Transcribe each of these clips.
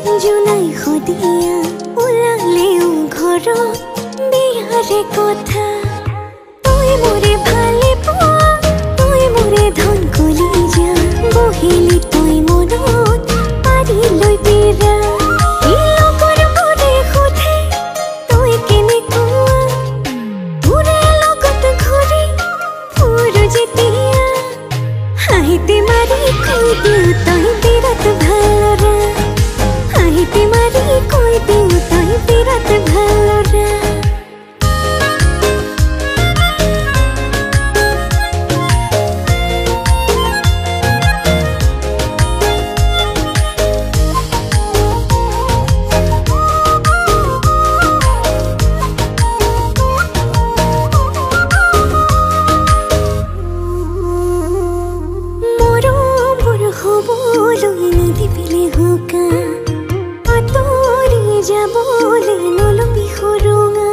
July Sadiya ওলালেও ঘৰত বিয়াৰে কথা তই মোৰে ভালে পোৱা তই মোৰে ধন কলিজা বহিলি তই মনত পাৰি লৈ বিৰা লগৰ বোৰে সোধে তই কেনেকুৱা তোৰে লগত ঘূৰি ফুৰো যেতিয়া হাঁহিতে মাৰি কৈ দিওঁ তই বিৰাট ভালৰা হাঁহিতে মাৰি কৈ দিওঁ তই বিৰাট ভালৰা যাবলে নলবি সৰুঙা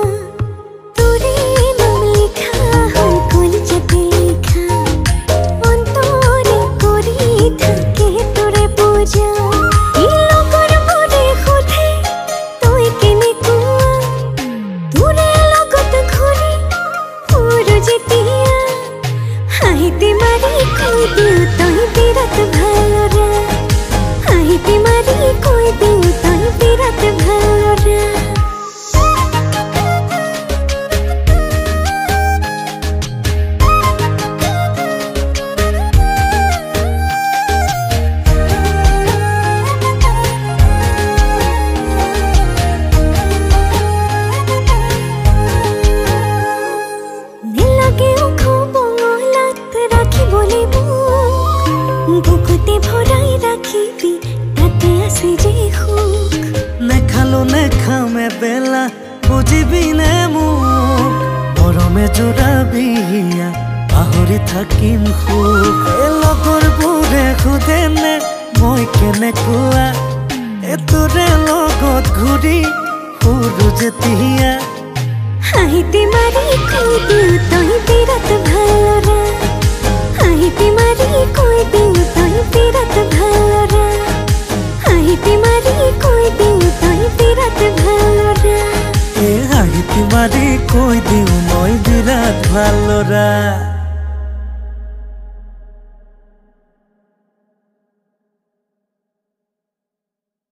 তোৰে নাম লিখা হ'ল কলিজাতে লিখা অন্তৰে কৰি থাকে তোৰে পূজা লগৰ বোৰে সোধে তই কেনেকুৱা তোৰে লগত ঘূৰি ফুৰো যেতিয়া হাঁহিতে মাৰি কৈ দিওঁ তই বিৰাট ভালৰা হাঁহিতে মাৰি কৈ দিওঁ তই বিৰাট ভালৰা নেলাগেও খবঙলাত ৰাখিবলৈ মোক বুকুতে ভৰাই ৰাখিবি তাতে আছে যে সুখ নেখালো নেখামে বেলা বুঝিবি নে মোক মৰমে জোৰাবি পাহৰি থাকিম সুখ লগৰ বোৰে সোধে নে মই কেনেকুৱা তোৰে লগত ঘূৰি ফুৰো যেতিয়া হাঁহিতে মাৰি কৈ দিওঁ তই বিৰাট ভালৰা হাঁহিতে মাৰি কৈ দিওঁ তই বিৰাট ভালৰা হাঁহিতে মাৰি কৈ দিওঁ তই বিৰাট ভালৰা হাঁহিতে মাৰি কৈ দিওঁ মই বিৰাট ভালৰা।